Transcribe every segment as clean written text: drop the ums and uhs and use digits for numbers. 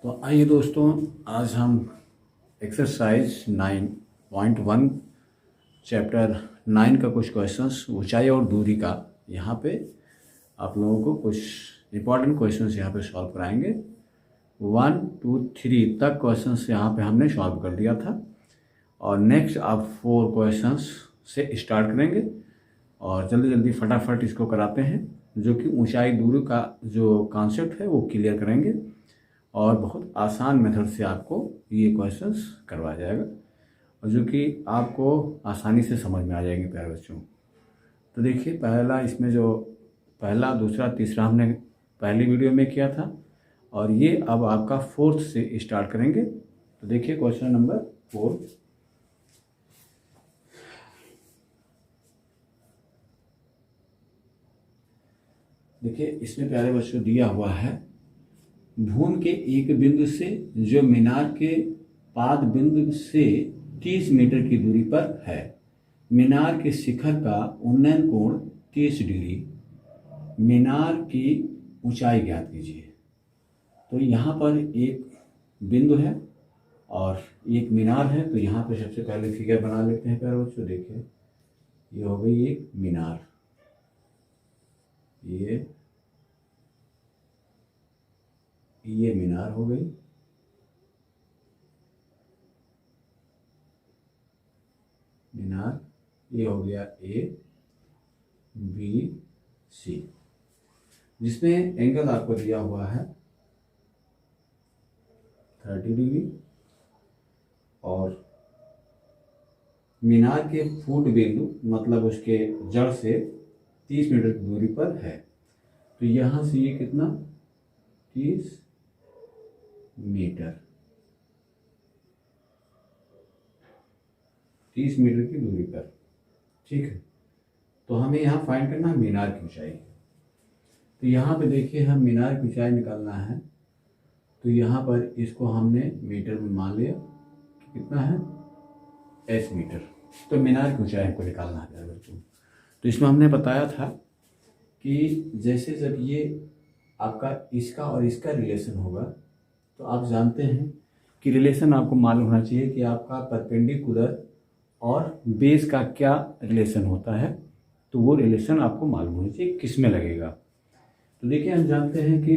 तो आइए दोस्तों, आज हम एक्सरसाइज 9.1 चैप्टर 9 का कुछ क्वेश्चंस ऊंचाई और दूरी का यहाँ पे आप लोगों को कुछ इम्पॉर्टेंट क्वेश्चंस यहाँ पे सॉल्व कराएंगे। 1, 2, 3 तक क्वेश्चंस यहाँ पे हमने सॉल्व कर दिया था और नेक्स्ट आप 4 क्वेश्चंस से स्टार्ट करेंगे और जल्दी जल्दी फटाफट इसको कराते हैं, जो कि ऊंचाई दूरी का जो कॉन्सेप्ट है वो क्लियर करेंगे और बहुत आसान मेथड से आपको ये क्वेश्चंस करवाया जाएगा और जो कि आपको आसानी से समझ में आ जाएंगे प्यारे बच्चों। तो देखिए, पहला इसमें जो पहला, दूसरा, तीसरा हमने पहली वीडियो में किया था और ये अब आपका 4th से स्टार्ट करेंगे। तो देखिए क्वेश्चन नंबर 4। देखिए इसमें प्यारे बच्चों दिया हुआ है, भूमि के एक बिंदु से जो मीनार के पाद बिंदु से 30 मीटर की दूरी पर है, मीनार के शिखर का उन्नयन कोण 30 डिग्री, मीनार की ऊंचाई ज्ञात कीजिए। तो यहाँ पर एक बिंदु है और एक मीनार है। तो यहाँ पे सबसे पहले फिगर बना लेते हैं प्यारे बच्चों। देखिए ये हो गई एक मीनार, ये मीनार हो गई, मीनार ये हो गया ABC, जिसमें एंगल आपको दिया हुआ है 30 डिग्री और मीनार के फुट बिंदु मतलब उसके जड़ से 30 मीटर की दूरी पर है। तो यहाँ से ये कितना 30 मीटर, 30 मीटर की दूरी पर, ठीक है। तो हमें यहाँ फाइंड करना है मीनार की ऊंचाई। तो यहाँ पे देखिए, हम मीनार की ऊंचाई निकालना है। तो यहाँ पर इसको हमने मीटर में मान लिया कि कितना है S मीटर। तो मीनार की ऊंचाई को निकालना है बच्चों। तो इसमें हमने बताया था कि जैसे जब ये आपका इसका और इसका रिलेशन होगा, तो आप जानते हैं कि रिलेशन आपको मालूम होना चाहिए कि आपका परपेंडिकुलर और बेस का क्या रिलेशन होता है। तो वो रिलेशन आपको मालूम होना चाहिए किस में लगेगा। तो देखिए, हम जानते हैं कि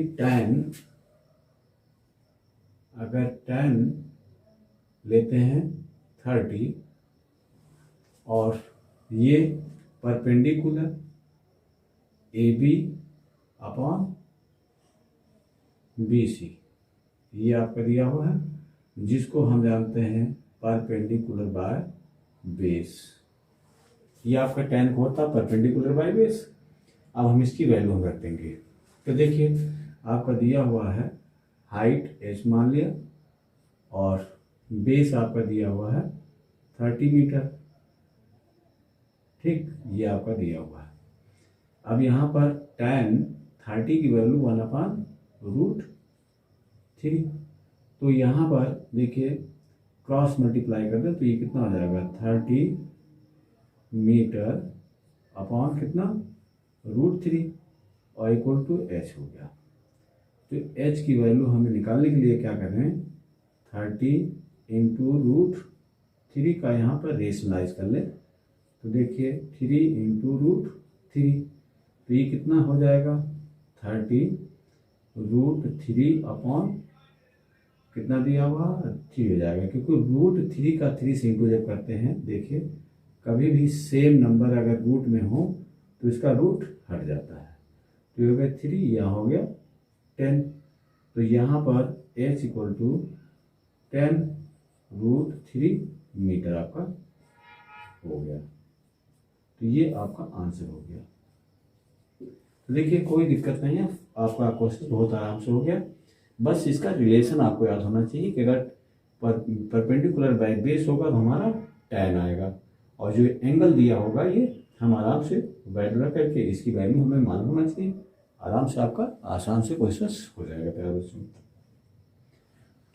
अगर tan लेते हैं 30 और ये परपेंडिकुलर AB अपॉन BC, ये आपका दिया हुआ है, जिसको हम जानते हैं परपेंडिकुलर बाय बेस। ये आपका tan को होता है परपेंडिकुलर बाय बेस। अब हम इसकी वैल्यू हम रख देंगे। तो देखिए आपका दिया हुआ है हाइट h मान लिया और बेस आपका दिया हुआ है 30 मीटर, ठीक, ये आपका दिया हुआ है। अब यहाँ पर tan 30 की वैल्यू 1/√3। तो यहाँ पर देखिए क्रॉस मल्टीप्लाई कर दे तो ये कितना हो जाएगा 30 मीटर अपॉन कितना √3 और इक्वल टू h हो गया। तो h की वैल्यू हमें निकालने के लिए क्या कर रहे हैं, 30 × √3 का यहाँ पर रेशनलाइज कर ले। तो देखिए 3 × √3, तो ये कितना हो जाएगा 30√3 अपॉन कितना दिया हुआ 3 हो जाएगा, क्योंकि √3 का 3 से इंटू जब करते हैं, देखिए कभी भी सेम नंबर अगर रूट में हो तो इसका रूट हट जाता है। तो ये हो गया 3, यहाँ हो गया 10। तो यहाँ पर h इक्वल टू 10√3 मीटर आपका हो गया। तो ये आपका आंसर हो गया। तो देखिए कोई दिक्कत नहीं है, आपका क्वेश्चन बहुत आराम से हो गया। बस इसका रिलेशन आपको याद होना चाहिए कि अगर परपेंडिकुलर बाय बेस होगा तो हमारा tan आएगा और जो एंगल दिया होगा ये हम आराम से वैल्यू रख करके इसकी वैल्यू हमें मालूम होना चाहिए। आराम से आपका आसान से क्वेश्चन हो जाएगा प्यारे बच्चों।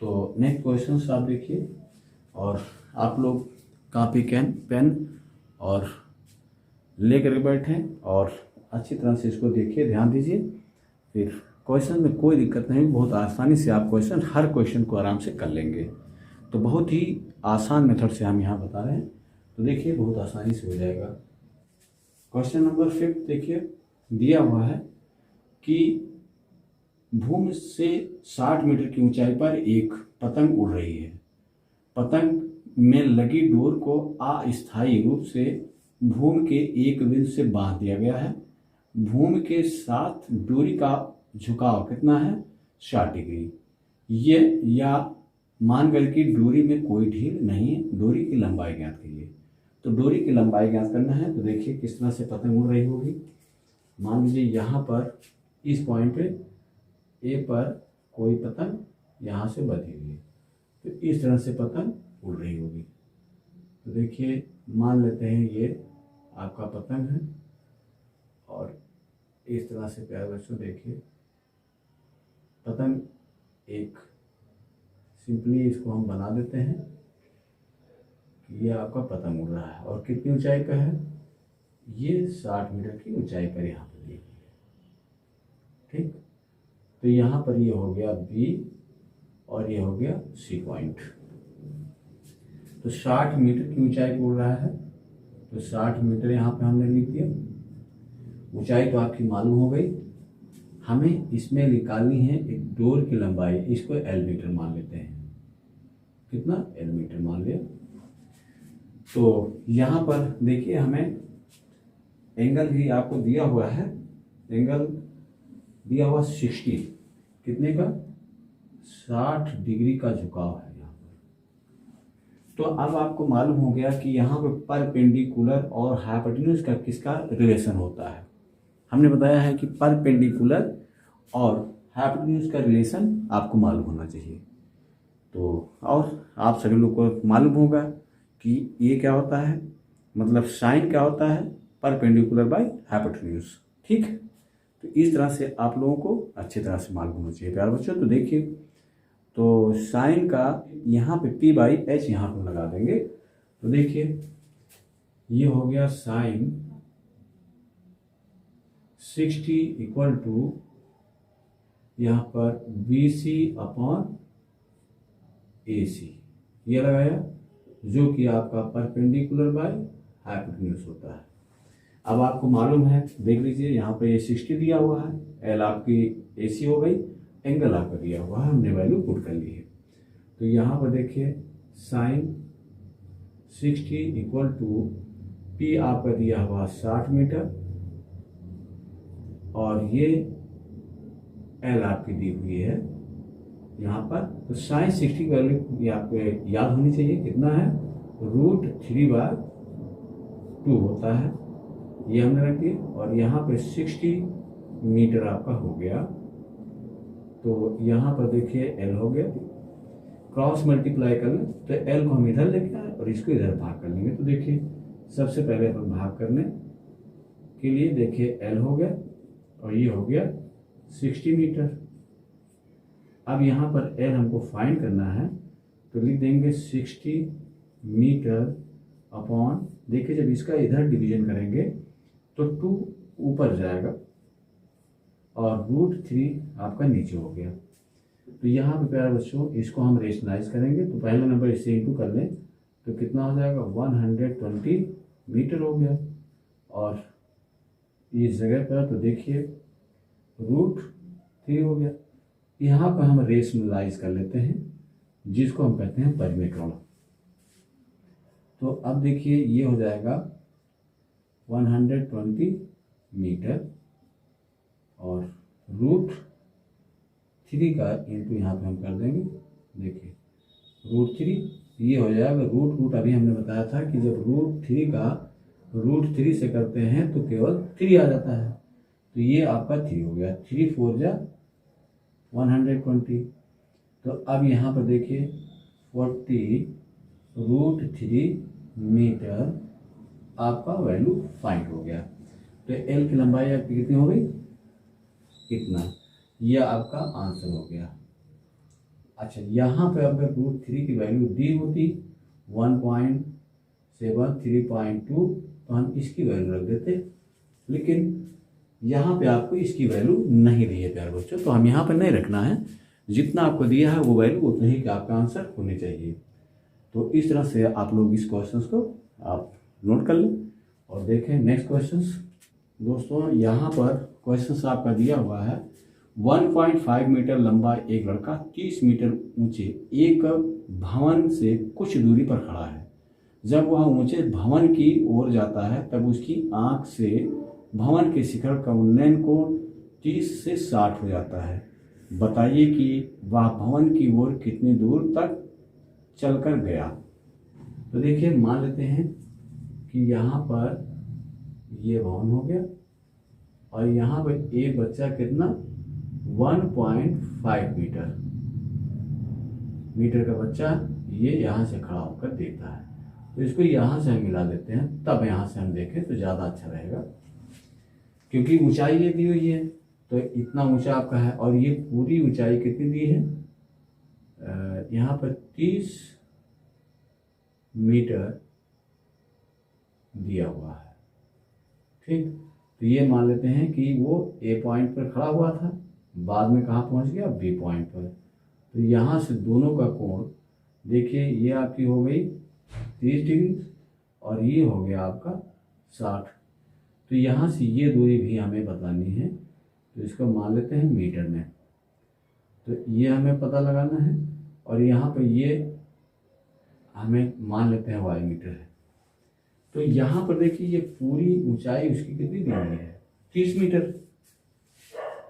तो नेक्स्ट क्वेश्चन आप देखिए और आप लोग कॉपी पेन और लेकर बैठें और अच्छी तरह से इसको देखिए, ध्यान दीजिए, फिर क्वेश्चन में कोई दिक्कत नहीं, बहुत आसानी से आप हर क्वेश्चन को आराम से कर लेंगे। तो बहुत ही आसान मेथड से हम यहाँ बता रहे हैं, तो देखिए बहुत आसानी से हो जाएगा। क्वेश्चन नंबर 5 देखिए, दिया हुआ है कि भूमि से 60 मीटर की ऊंचाई पर एक पतंग उड़ रही है। पतंग में लगी डोर को अस्थायी रूप से भूमि के एक बिंदु से बांध दिया गया है। भूमि के साथ डोरी का झुकाव कितना है? 60 डिग्री। ये या मान कर कि डोरी में कोई ढील नहीं है। डोरी की लंबाई ज्ञात कीजिए। तो डोरी की लंबाई ज्ञात करना है, तो देखिए किस तरह से पतंग उड़ रही होगी। मान लीजिए यहाँ पर इस पॉइंट पे ए पर कोई पतंग यहाँ से बंधी हुई है, तो इस तरह से पतंग उड़ रही होगी। तो देखिए मान लेते हैं ये आपका पतंग है, और इस तरह से प्यारे बच्चों देखिए पतंग एक सिंपली इसको हम बना देते हैं कि ये आपका पतंग उड़ रहा है, और कितनी ऊंचाई का है? ये 60 मीटर की ऊंचाई पर यहाँ पर दी हुई है। ठीक, तो यहाँ पर ये हो गया बी और ये हो गया सी पॉइंट। तो 60 मीटर की ऊंचाई पर उड़ रहा है, तो 60 मीटर यहाँ पे हमने लिख दिया। ऊंचाई तो आपकी मालूम हो गई। हमें इसमें निकालनी है एक डोर की लंबाई, इसको एल मीटर मान लेते हैं। कितना? एल मीटर मान लिया। तो यहाँ पर देखिए हमें एंगल भी आपको दिया हुआ है। एंगल दिया हुआ 60, कितने का? 60 डिग्री का झुकाव है यहाँ पर। तो अब आपको मालूम हो गया कि यहाँ पर परपेंडिकुलर और हाइपोटेन्यूज का किसका रिलेशन होता है। हमने बताया है कि परपेंडिकुलर और हाइपोटेन्यूज का रिलेशन आपको मालूम होना चाहिए। तो और आप सभी लोग को मालूम होगा कि ये क्या होता है, मतलब साइन क्या होता है? Perpendicular by hypotenuse. ठीक, तो इस तरह से आप लोगों को अच्छी तरह से मालूम होना चाहिए प्यारे बच्चों। तो देखिए, तो साइन का यहाँ पे P बाई एच यहाँ पर लगा देंगे। तो देखिए ये हो गया साइन 60 इक्वल टू यहाँ पर BC अपॉन AC, ये लगाया, जो कि आपका परपेंडिकुलर बाय हाइपोटेन्यूज होता है। अब आपको मालूम है, देख लीजिए यहाँ पे ये 60 दिया हुआ है, एल आपकी AC हो गई, एंगल आपका दिया हुआ है, हमने वैल्यू पुट कर ली है। तो यहाँ पर देखिए साइन 60 इक्वल टू P आपका दिया हुआ 60 मीटर, और ये L आपकी दी हुई है यहाँ पर। तो साइन 60 की वैल्यू ये आपको याद होनी चाहिए, कितना है? √3/2 होता है, ये हमने रख दिया। और यहाँ पे 60 मीटर आपका हो गया। तो यहाँ पर देखिए L हो गया, क्रॉस मल्टीप्लाई कर लें तो L को हम इधर लेके आए और इसको इधर भाग कर लेंगे। तो देखिए सबसे पहले अपन भाग करने के लिए देखिए L हो गया और ये हो गया 60 मीटर। अब यहाँ पर L हमको फाइंड करना है, तो लिख देंगे 60 मीटर अपॉन, देखिए जब इसका इधर डिवीजन करेंगे तो 2 ऊपर जाएगा और √3 आपका नीचे हो गया। तो यहाँ पे प्यारे बच्चों इसको हम रेशनलाइज करेंगे, तो पहला नंबर इससे इंटू कर लें तो कितना हो जाएगा? 120 मीटर हो गया। और इस जगह पर तो देखिए √3 हो गया। यहाँ पर हम रेशनलाइज कर लेते हैं, जिसको हम कहते हैं परिमेय। तो अब देखिए ये हो जाएगा 120 मीटर और √3 का इंटू यहाँ पे हम कर देंगे। देखिए √3 ये हो जाएगा, रूट अभी हमने बताया था कि जब √3 का √3 से करते हैं तो केवल 3 आ जाता है। तो ये आपका 3 हो गया, 3 4 जा 120। तो अब यहाँ पर देखिए 40 √3 मीटर आपका वैल्यू फाइंड हो गया। तो L की लंबाई आपकी कितनी हो गई? इतना, यह आपका आंसर हो गया। अच्छा, यहाँ पे अगर √3 की वैल्यू दी होती 1.7 3.2 तो हम इसकी वैल्यू रख देते, लेकिन यहाँ पे आपको इसकी वैल्यू नहीं दी है प्यारे बच्चों, तो हम यहाँ पर नहीं रखना है, जितना आपको दिया है वो वैल्यू उतना ही का आपका आंसर होने चाहिए। तो इस तरह से आप लोग इस क्वेश्चंस को आप नोट कर लें और देखें नेक्स्ट क्वेश्चंस। दोस्तों यहाँ पर क्वेश्चंस आपका दिया हुआ है 1.5 मीटर लंबा एक लड़का 30 मीटर ऊंचे एक भवन से कुछ दूरी पर खड़ा है। जब वह ऊंचे भवन की ओर जाता है तब उसकी आंख से भवन के शिखर का उन्नयन कोण 30 से 60 हो जाता है। बताइए कि वह भवन की ओर कितनी दूर तक चलकर गया। तो देखिए मान लेते हैं कि यहाँ पर ये भवन हो गया और यहाँ पर एक बच्चा कितना 1.5 मीटर का बच्चा ये यहाँ से खड़ा होकर देखता है। तो इसको यहाँ से हम मिला देते हैं, तब यहाँ से हम देखें तो ज़्यादा अच्छा रहेगा, क्योंकि ऊंचाई ये दी हुई है तो इतना ऊंचा आपका है और ये पूरी ऊंचाई कितनी दी है, यहाँ पर 30 मीटर दिया हुआ है। ठीक, तो ये मान लेते हैं कि वो ए पॉइंट पर खड़ा हुआ था, बाद में कहाँ पहुँच गया, बी पॉइंट पर। तो यहाँ से दोनों का कोण देखिए, ये आपकी हो गई 30 डिग्री और ये हो गया आपका 60। तो यहाँ से ये दूरी भी हमें बतानी है, तो इसको मान लेते हैं मीटर में। तो ये हमें पता लगाना है और यहाँ पर ये हमें मान लेते हैं वाई मीटर है। तो यहाँ पर देखिए ये पूरी ऊंचाई उसकी कितनी दी हुई है, 30 मीटर।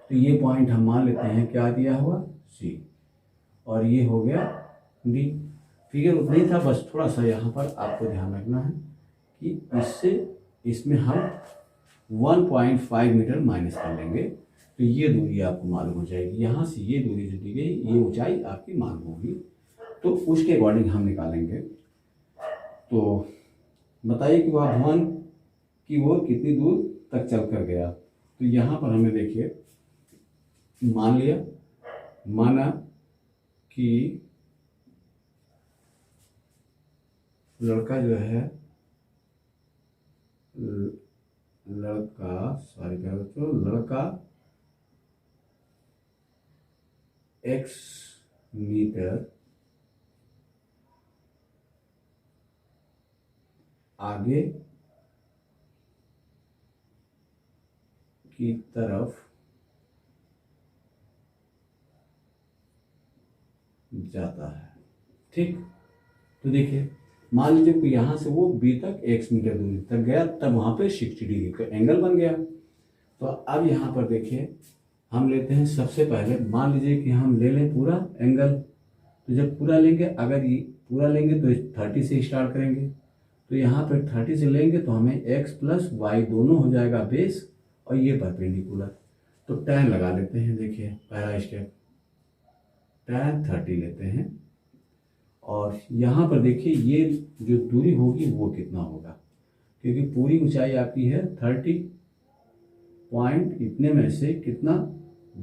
तो ये पॉइंट हम मान लेते हैं क्या दिया हुआ, सी, और ये हो गया डी। फिगर उतना ही था, बस थोड़ा सा यहाँ पर आपको ध्यान रखना है कि इसमें हम 1.5 मीटर माइनस कर लेंगे तो ये दूरी आपको मालूम हो जाएगी। यहाँ से ये दूरी जो दी गई ये ऊंचाई आपकी मालूम होगी, तो उसके अकॉर्डिंग हम निकालेंगे। तो बताइए कि वह भवन की ओर कितनी दूर तक चल कर गया। तो यहाँ पर हमें देखिए माना कि लड़का जो है लड़का x मीटर आगे की तरफ जाता है। ठीक, तो देखिए मान लीजिए कि यहाँ से वो बी तक x मीटर दूरी तक गया, तब वहाँ पे 60 डिग्री का एंगल बन गया। तो अब यहाँ पर देखिए हम लेते हैं, सबसे पहले मान लीजिए कि हम ले लें पूरा एंगल। तो जब पूरा लेंगे, अगर ये पूरा लेंगे तो 30 से स्टार्ट करेंगे। तो यहाँ पर 30 से लेंगे तो हमें x प्लस वाई दोनों हो जाएगा बेस और ये परपेंडिकुलर। तो tan लगा लेते हैं। देखिए पहला स्टेप tan 30 लेते हैं और यहाँ पर देखिए ये जो दूरी होगी वो कितना होगा, क्योंकि पूरी ऊंचाई आपकी है 30 पॉइंट इतने में से कितना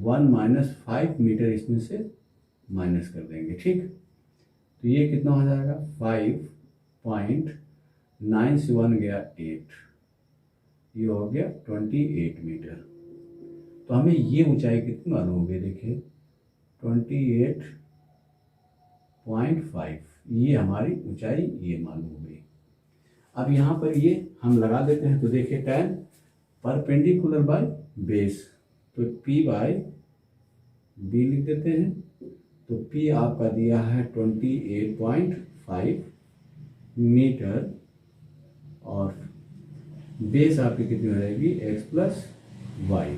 1-5 मीटर इसमें से माइनस कर देंगे। ठीक, तो ये कितना हो जाएगा 5.9 से 1 गया 8, ये हो गया 28 मीटर। तो हमें ये ऊंचाई कितनी मालूम हो गई, देखिए 28.5, ये हमारी ऊंचाई ये मालूम हो गई। अब यहाँ पर ये हम लगा देते हैं। तो देखिए tan परपेंडिकुलर बाय बेस, तो P बाय B लिख देते हैं। तो P आपका दिया है 28.5 मीटर और बेस आपकी कितनी हो जाएगी x प्लस वाई।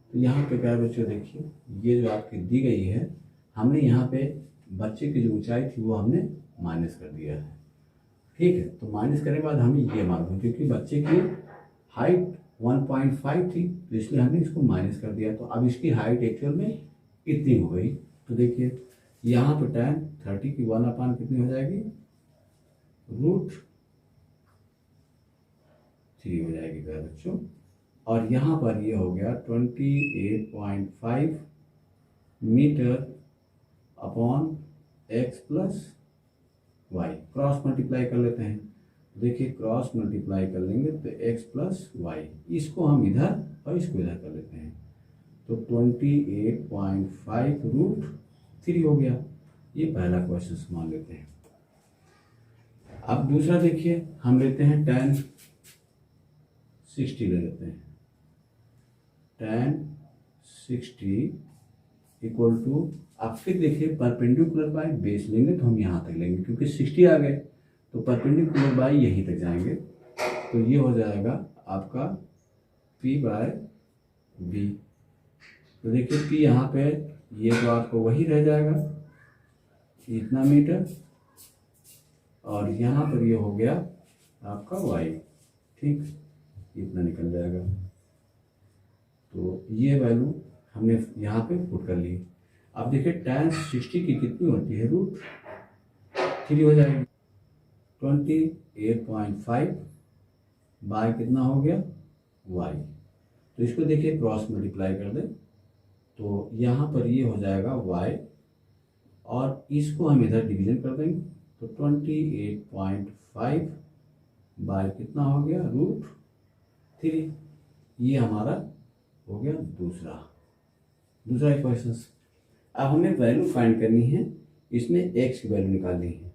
तो यहाँ पे प्यारे बच्चों देखिए ये जो आपकी दी गई है, हमने यहाँ पे बच्चे की जो ऊंचाई थी वो हमने माइनस कर दिया है। ठीक है, तो माइनस करने के बाद हमें ये मालूम, क्योंकि बच्चे की हाइट 1.5 थी तो इसलिए हमने इसको माइनस कर दिया। तो अब इसकी हाइट एक्चुअल में इतनी हो गई। तो देखिए यहाँ पर tan 30 की 1/, कितनी हो जाएगी, √3 हो जाएगी प्यारे बच्चों। और यहाँ पर ये हो गया 28.5 metre upon x plus y, cross multiply कर लेते हैं। देखिए क्रॉस मल्टीप्लाई कर लेंगे तो x प्लस वाई, इसको हम इधर और इसको इधर कर लेते हैं तो 28.5 √3 हो गया। ये पहला क्वेश्चन मान लेते हैं। अब दूसरा देखिए, हम लेते हैं tan 60 ले लेते हैं। tan 60 इक्वल टू, आप फिर देखिए परपेंडिकुलर बाय बेस लेंगे तो हम यहाँ तक लेंगे, क्योंकि 60 आ गए तो परपेंडिकुलर बाय यहीं तक जाएंगे तो ये हो जाएगा आपका p बाय b। तो देखिए p यहाँ पे, ये तो आपको वही रह जाएगा इतना मीटर, और यहाँ पर ये हो गया आपका y, ठीक, इतना निकल जाएगा। तो ये वैल्यू हमने यहाँ पे पुट कर ली। अब देखिए tan 60 की कितनी होती है, √3 हो जाएगी। 28.5 बाय कितना हो गया y, तो इसको देखिए क्रॉस मल्टीप्लाई कर दें तो यहाँ पर ये हो जाएगा y, और इसको हम इधर डिवीजन कर देंगे तो 28.5 बाय कितना हो गया √3। ये हमारा हो गया दूसरा इक्वेशन। अब हमें वैल्यू फाइंड करनी है, इसमें x की वैल्यू निकालनी है,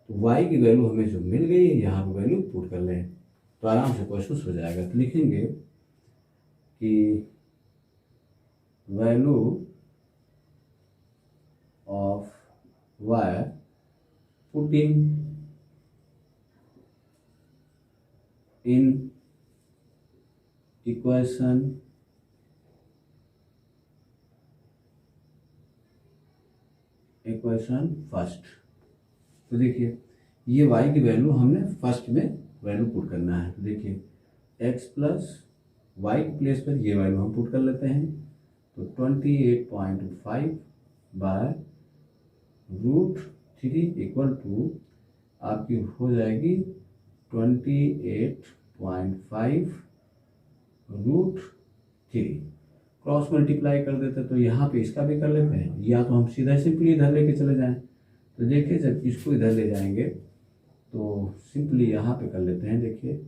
तो y की वैल्यू हमें जो मिल गई है यहाँ पर वैल्यू पुट कर लें तो आराम से क्वेश्चन हो जाएगा। तो लिखेंगे कि value of y putting in equation first. तो देखिए ये y की वैल्यू हमने फर्स्ट में वैल्यू पुट करना है। तो देखिए x प्लस वाई के प्लेस पर ये वैल्यू हम पुट कर लेते हैं तो 28.5 बाय √3 इक्वल टू आपकी हो जाएगी 28.5 √3। क्रॉस मल्टीप्लाई कर देते तो यहाँ पे इसका भी कर लेते हैं, या तो हम सीधा सिंपली इधर लेके चले जाएं। तो देखिए जब इसको इधर ले जाएंगे तो सिंपली यहाँ पे कर लेते हैं। देखिए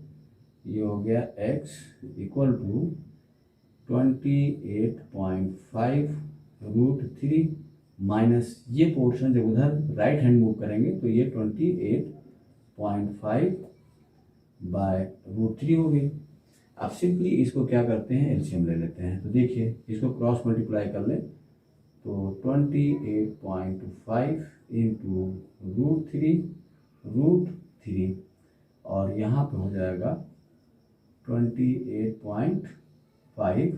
ये हो गया x इक्वल टू 28.5 √3 माइनस ये पोर्शन जब उधर राइट हैंड मूव करेंगे तो ये 28.5 बाय √3 हो गई। अब सिंपली इसको क्या करते हैं, एलसीएम ले लेते हैं। तो देखिए इसको क्रॉस मल्टीप्लाई कर लें तो 28.5 इंटू √3 और यहाँ पे हो जाएगा 28.5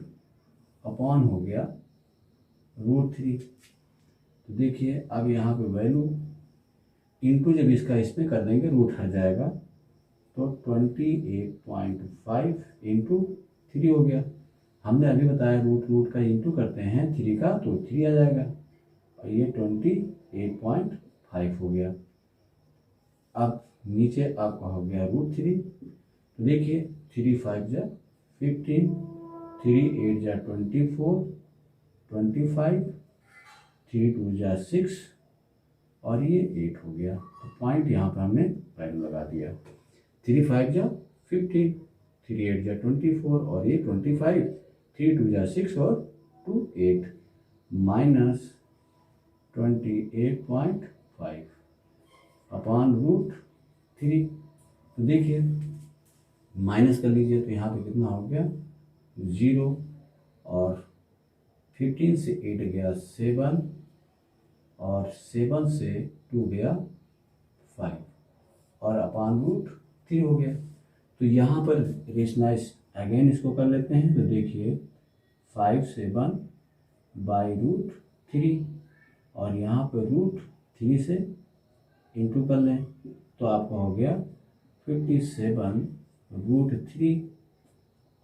अपॉन हो गया √3। तो देखिए अब यहाँ पे वैल्यू इंटू जब इसका इसमें कर देंगे रूट हट जाएगा तो 28.5 इंटू 3 हो गया। हमने अभी बताया रूट का इंटू करते हैं 3 का तो 3 आ जाएगा और ये 28.5 हो गया। अब नीचे आपका हो गया √3। तो देखिए 3 5 जा 15, 3 8 जा 24, 25, 3 2 जा 6 और ये 8 हो गया। तो पॉइंट यहाँ पर हमने वैल्यू लगा दिया। 3 5 जा 15, 3 8 जा 24 और ये 25, 3 2 जा 6 और 2 8 माइनस 28.5 अपॉन √3। तो देखिए माइनस कर लीजिए तो यहाँ पे कितना हो गया 0 और 15 से 8 गया 7 और 7 से 2 गया 5 और अपॉन √3 हो गया। तो यहाँ पर रेशनाइज अगेन इसको कर लेते हैं। तो देखिए 5 7 बाई √3 और यहाँ पर √3 से इंटू कर लें तो आपका हो गया 57 √3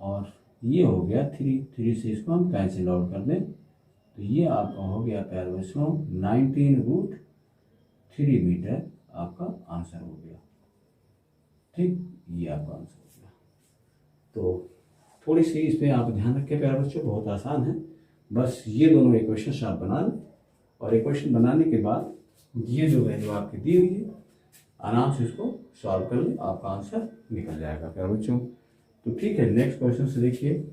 और ये हो गया 3 से इसको हम कैंसिल आउट कर दें तो ये आपका हो गया प्यारे बच्चों 19√3 मीटर आपका आंसर हो गया। ठीक, ये आपका आंसर हो गया। तो थोड़ी सी इस पर आप ध्यान रखें प्यारे बच्चों, बहुत आसान है। बस ये दोनों इक्वेशन आप बना लें और इक्वेशन बनाने के बाद ये जो वैल्यू आपकी दी हुई है आराम से इसको सॉल्व कर ले, आपका आंसर निकल जाएगा प्यारे बच्चों। तो ठीक है, नेक्स्ट क्वेश्चन से देखिए।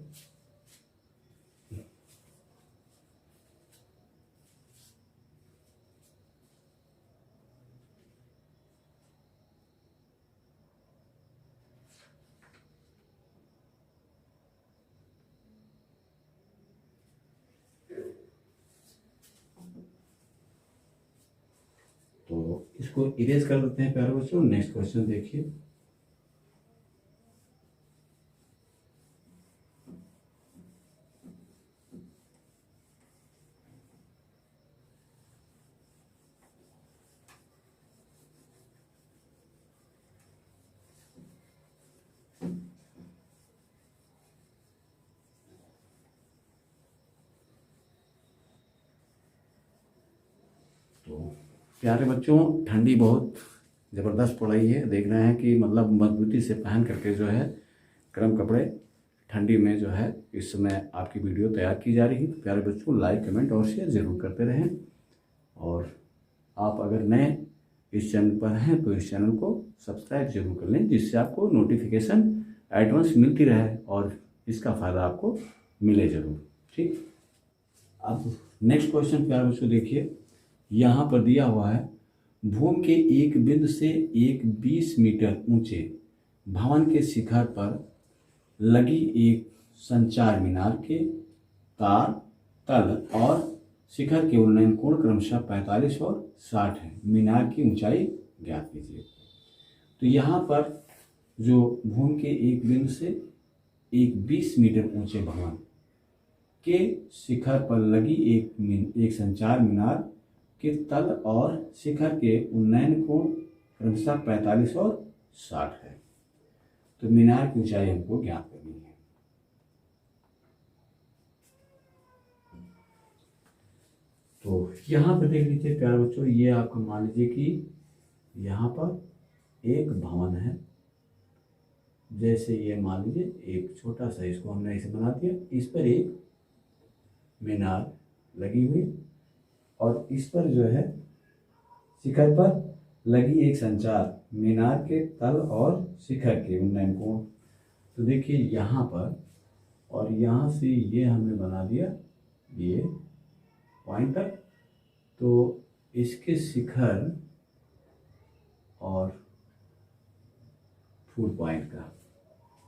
तो इसको इरेज कर देते हैं प्यारे बच्चों। नेक्स्ट क्वेश्चन देखिए। तो प्यारे बच्चों, ठंडी बहुत ज़बरदस्त पड़ रही है। देख रहे हैं कि मतलब मजबूती से पहन करके जो है गर्म कपड़े ठंडी में जो है इस समय आपकी वीडियो तैयार की जा रही है। तो प्यारे बच्चों, लाइक कमेंट और शेयर ज़रूर करते रहें। और आप अगर नए इस चैनल पर हैं तो इस चैनल को सब्सक्राइब जरूर कर लें, जिससे आपको नोटिफिकेशन एडवांस मिलती रहे और इसका फ़ायदा आपको मिले ज़रूर। ठीक, अब नेक्स्ट क्वेश्चन प्यारे बच्चों देखिए। यहाँ पर दिया हुआ है, भूमि के एक बिंदु से एक 20 मीटर ऊंचे भवन के शिखर पर लगी एक संचार मीनार के तार, तल और शिखर के उन्नयन कोण क्रमशः 45 और 60 है। मीनार की ऊंचाई ज्ञात कीजिए। तो यहाँ पर जो भूमि के एक बिंदु से एक 20 मीटर ऊंचे भवन के शिखर पर लगी एक संचार मीनार के तल और शिखर के उन्नयन कोण क्रमशः 45 और 60 है। तो मीनार की ऊंचाई हमको ज्ञात करनी है। तो यहाँ पर देख लीजिए प्यारे बच्चों, ये आपका मान लीजिए कि यहाँ पर एक भवन है। जैसे ये मान लीजिए एक छोटा सा, इसको हमने ऐसे बना दिया, इस पर एक मीनार लगी हुई और इस पर जो है शिखर पर लगी एक संचार मीनार के तल और शिखर के उन्नयन कोण। तो देखिए यहाँ पर, और यहाँ से ये हमने बना दिया ये पॉइंट तक। तो इसके शिखर और फुट पॉइंट का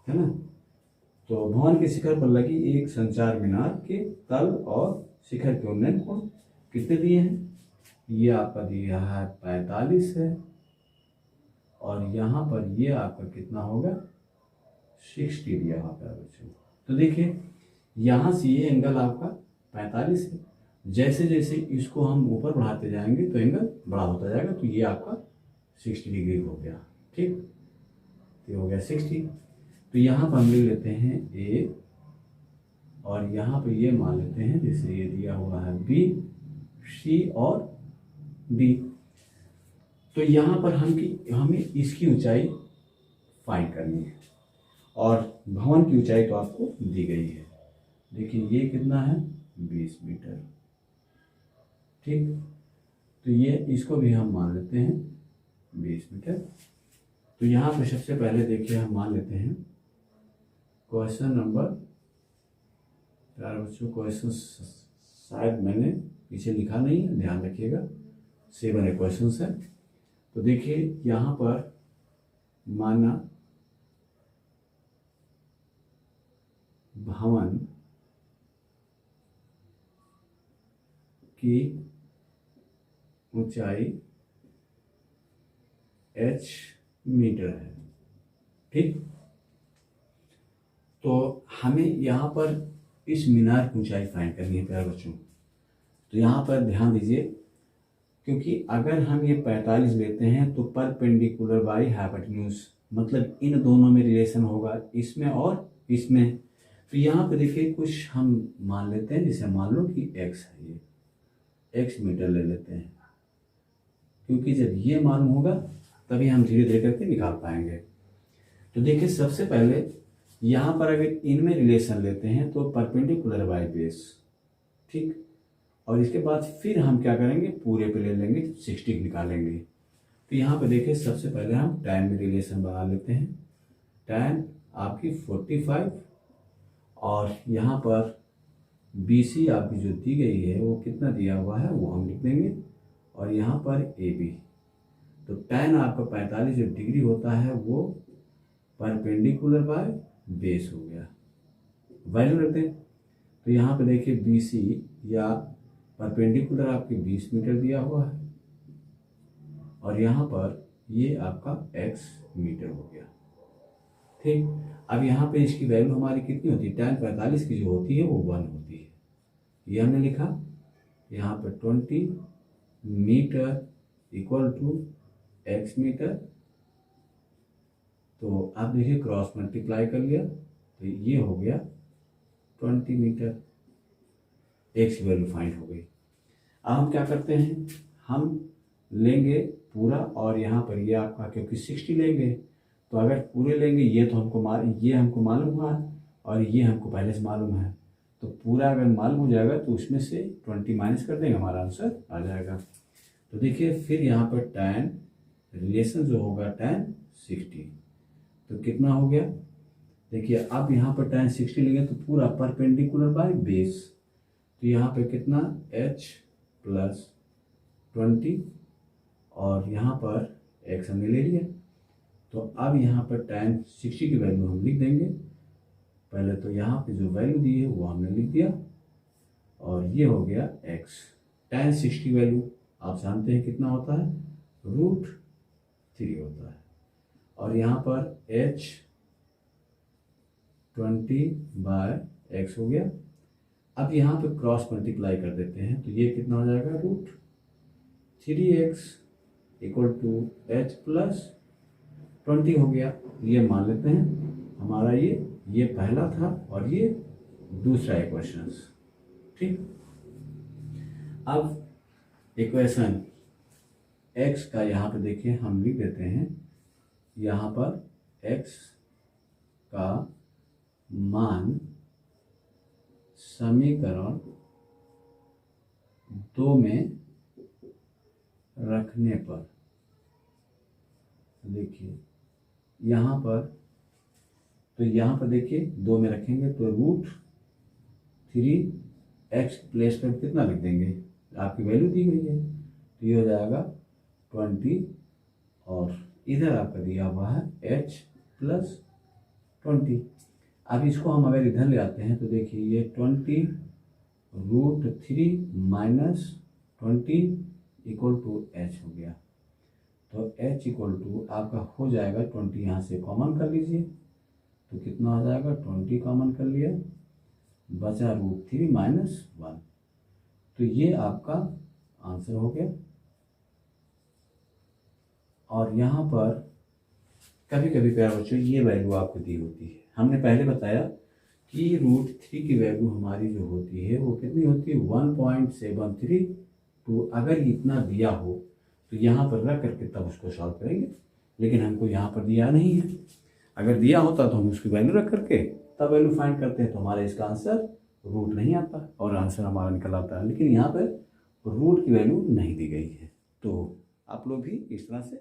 है ना। तो भवन के शिखर पर लगी एक संचार मीनार के तल और शिखर के उन्नयन कोण कितने दिए हैं? ये आपका दिया है 45 है, और यहाँ पर ये आपका कितना होगा 60 दिया हुआ है बच्चों। तो देखिए यहाँ से ये एंगल आपका 45 है। जैसे जैसे इसको हम ऊपर बढ़ाते जाएंगे तो एंगल बड़ा होता जाएगा। तो ये आपका 60 डिग्री हो गया। ठीक, ये हो गया 60। तो यहाँ पर हम ले लेते हैं ए, और यहाँ पर ये मान लेते हैं जैसे ये दिया हुआ है बी, सी और डी। तो यहाँ पर हमें इसकी ऊंचाई फाइंड करनी है, और भवन की ऊंचाई तो आपको दी गई है। देखिए ये कितना है 20 मीटर। ठीक, तो ये इसको भी हम मान लेते हैं 20 मीटर। तो यहाँ पे सबसे पहले देखिए हम मान लेते हैं क्वेश्चन नंबर, यार बच्चों क्वेश्चन शायद मैंने पीछे लिखा नहीं है, ध्यान रखिएगा, 7 क्वेश्चन है। तो देखिए यहाँ पर माना भवन की ऊंचाई h मीटर है। ठीक, तो हमें यहाँ पर इस मीनार की ऊंचाई फाइंड करनी है प्यारे बच्चों। तो यहाँ पर ध्यान दीजिए, क्योंकि अगर हम ये 45 लेते हैं तो परपेंडिकुलर बाई हाइपोटेन्यूज, मतलब इन दोनों में रिलेशन होगा, इसमें और इसमें। तो यहाँ पे देखिए कुछ हम मान लेते हैं, जैसे मान लो कि x है, ये x मीटर ले लेते हैं, क्योंकि जब ये मालूम होगा तभी हम धीरे धीरे करके निकाल पाएंगे। तो देखिए सबसे पहले यहाँ पर अगर इनमें रिलेशन लेते हैं तो परपेंडिकुलर बाई बेस। ठीक, और इसके बाद फिर हम क्या करेंगे, पूरे पे ले लेंगे 60 निकालेंगे। तो तो यहाँ पे देखिए सबसे पहले हम tan में रिलेशन बना लेते हैं। tan आपकी 45 और यहाँ पर BC आपकी जो दी गई है वो कितना दिया हुआ है वो हम लिख देंगे, और यहाँ पर AB। तो tan आपका 45 जो डिग्री होता है वो परपेंडिकुलर बाय बेस हो गया, वैल्यू रखते हैं। तो यहाँ पे देखिए BC या परपेंडिकुलर आपके 20 मीटर दिया हुआ है, और यहाँ पर ये आपका x मीटर हो गया। ठीक, अब यहाँ पे इसकी वैल्यू हमारी कितनी होती है, tan 45 की जो होती है वो 1 होती है। ये हमने लिखा, यहाँ पर 20 metre equal to x metre. तो आप देखिए क्रॉस मल्टीप्लाई कर लिया तो ये हो गया 20 मीटर, x की वैल्यू फाइंड हो गई। अब हम क्या करते हैं, हम लेंगे पूरा, और यहाँ पर ये आपका क्योंकि 60 लेंगे तो अगर पूरे लेंगे ये तो ये हमको मालूम हुआ है और ये हमको पहले से मालूम है, तो पूरा अगर मालूम हो जाएगा तो उसमें से 20 माइनस कर देंगे, हमारा आंसर आ जाएगा। तो देखिए फिर यहाँ पर tan रिलेशन जो होगा tan 60, तो कितना हो गया, देखिए अब यहाँ पर tan 60 लेंगे तो पूरा परपेंडिकुलर बाय बेस, तो यहाँ पे कितना h प्लस 20 और यहाँ पर x हमने ले लिया। तो अब यहाँ पर tan 60 की वैल्यू हम लिख देंगे, पहले तो यहाँ पे जो वैल्यू दी है वो हमने लिख दिया, और ये हो गया x। tan 60 वैल्यू आप जानते हैं कितना होता है, √3 होता है, और यहाँ पर h 20/x हो गया। अब यहाँ पे क्रॉस मल्टीप्लाई कर देते हैं तो ये कितना हो जाएगा, √3x equal to h plus 20 हो गया। ये मान लेते हैं हमारा ये पहला था और ये दूसरा इक्वेशन। ठीक, अब इक्वेशन x का यहाँ पे देखिए हम लिख देते हैं, यहाँ पर x का मान समीकरण 2 में रखने पर, देखिए यहाँ पर, तो यहाँ पर देखिए 2 में रखेंगे तो √3x प्लेस पर कितना लिख देंगे, आपकी वैल्यू दी गई है तो ये हो जाएगा 20, और इधर आपका दिया हुआ है h प्लस 20। अब इसको हम अगर इधर ले आते हैं तो देखिए ये 20 √3 माइनस 20 इक्वल टू h हो गया। तो h इक्वल टू आपका हो जाएगा 20, यहाँ से कॉमन कर लीजिए तो कितना हो जाएगा, 20 कॉमन कर लिया, बचा √3 माइनस 1, तो ये आपका आंसर हो गया। और यहाँ पर कभी कभी प्यारे बच्चों ये वैल्यू आपको दी होती है, हमने पहले बताया कि √3 की वैल्यू हमारी जो होती है वो कितनी होती है, 1.73। तो अगर इतना दिया हो तो यहाँ पर रख करके तब उसको सॉल्व करेंगे, लेकिन हमको यहाँ पर दिया नहीं है। अगर दिया होता तो हम उसकी वैल्यू रख करके तब वैल्यू फाइंड करते हैं, तो हमारा इसका आंसर रूट नहीं आता और आंसर हमारा निकल आता है, लेकिन यहाँ पर रूट की वैल्यू नहीं दी गई है। तो आप लोग भी इस तरह से